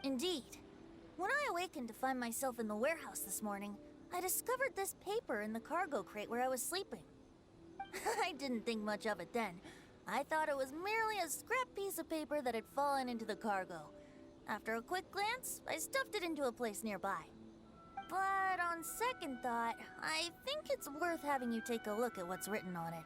Indeed. When I awakened to find myself in the warehouse this morning, I discovered this paper in the cargo crate where I was sleeping. I didn't think much of it then. I thought it was merely a scrap piece of paper that had fallen into the cargo. After a quick glance, I stuffed it into a place nearby. But on second thought, I think it's worth having you take a look at what's written on it.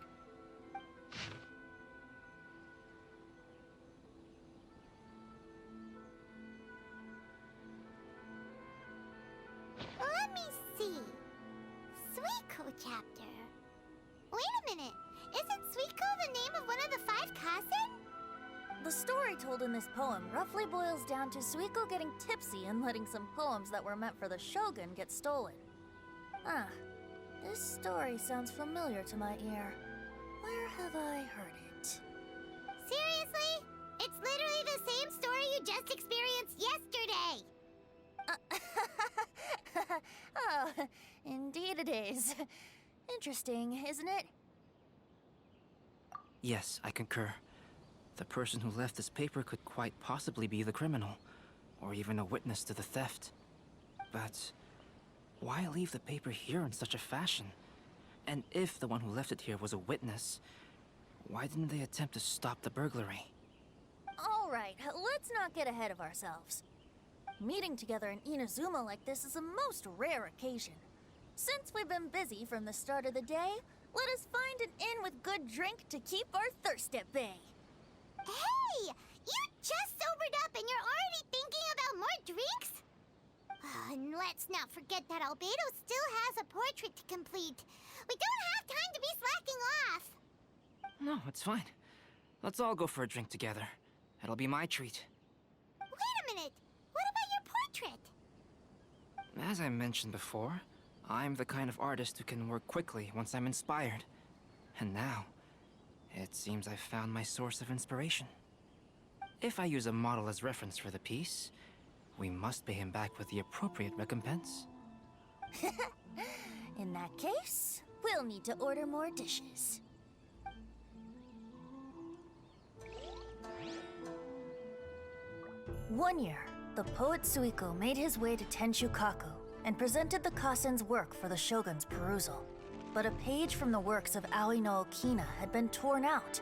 Let me see. Suiko chapter. Wait a minute. Isn't Suiko the name of one of the 5 Kazen? The story told in this poem roughly boils down to Suiko getting tipsy and letting some poems that were meant for the Shogun get stolen. Ah, this story sounds familiar to my ear. Where have I heard it? Seriously? It's literally the same story you just experienced yesterday! Oh, indeed it is. Interesting, isn't it? Yes, I concur. The person who left this paper could quite possibly be the criminal, or even a witness to the theft. But why leave the paper here in such a fashion? And if the one who left it here was a witness, why didn't they attempt to stop the burglary? All right, let's not get ahead of ourselves. Meeting together in Inazuma like this is a most rare occasion. Since we've been busy from the start of the day, let us find an inn with good drink to keep our thirst at bay. Hey! You just sobered up and you're already thinking about more drinks? And let's not forget that Albedo still has a portrait to complete. We don't have time to be slacking off. No, it's fine. Let's all go for a drink together. It'll be my treat. Wait a minute. What about your portrait? As I mentioned before, I'm the kind of artist who can work quickly once I'm inspired. And now, it seems I've found my source of inspiration. If I use a model as reference for the piece, we must pay him back with the appropriate recompense. In that case, we'll need to order more dishes. One year, the poet Suiko made his way to Tenshukaku and presented the Kasen's work for the Shogun's perusal. But a page from the works of Aoi no Okina had been torn out,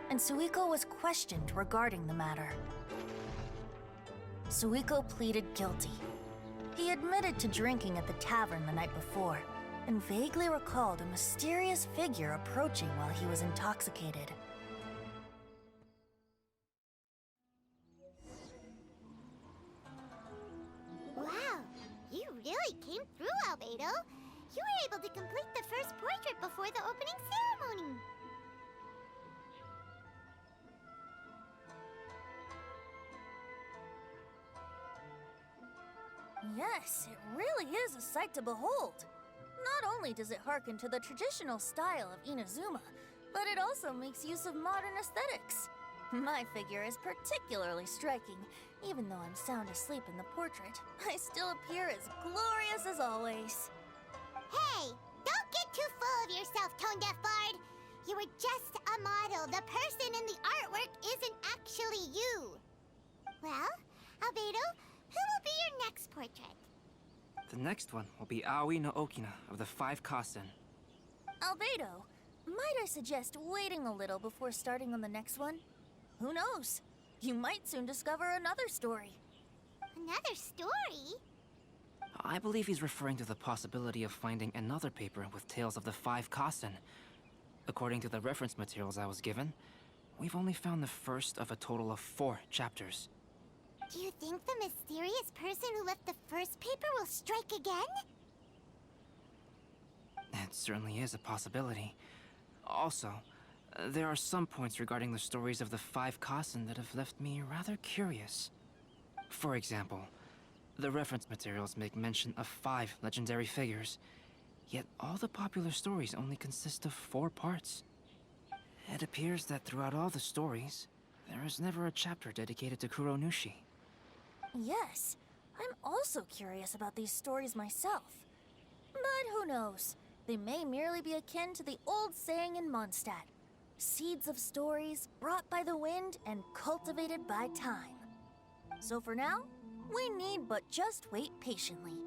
and Suiko was questioned regarding the matter. Suiko pleaded guilty. He admitted to drinking at the tavern the night before, and vaguely recalled a mysterious figure approaching while he was intoxicated. Wow, you really came through, Albedo. You were able to complete the first portrait before the opening ceremony. Yes, it really is a sight to behold. Not only does it harken to the traditional style of Inazuma, but it also makes use of modern aesthetics. My figure is particularly striking. Even though I'm sound asleep in the portrait, I still appear as glorious as always. Hey, don't get too full of yourself, Tone-Deaf Bard. You were just a model. The person in the artwork isn't actually you. Well, Albedo, who will be your next portrait? The next one will be Aoi no Okina of the 5 Kasen. Albedo, might I suggest waiting a little before starting on the next one? Who knows? You might soon discover another story. Another story? I believe he's referring to the possibility of finding another paper with tales of the 5 Kasen. According to the reference materials I was given, we've only found the first of a total of 4 chapters. Do you think the mysterious person who left the first paper will strike again? It certainly is a possibility. Also, there are some points regarding the stories of the 5 Kasen that have left me rather curious. For example, the reference materials make mention of 5 legendary figures, yet all the popular stories only consist of 4 parts. It appears that throughout all the stories, there is never a chapter dedicated to Kuronushi. Yes, I'm also curious about these stories myself. But who knows? They may merely be akin to the old saying in Mondstadt: seeds of stories brought by the wind and cultivated by time. So for now, We need but just wait patiently.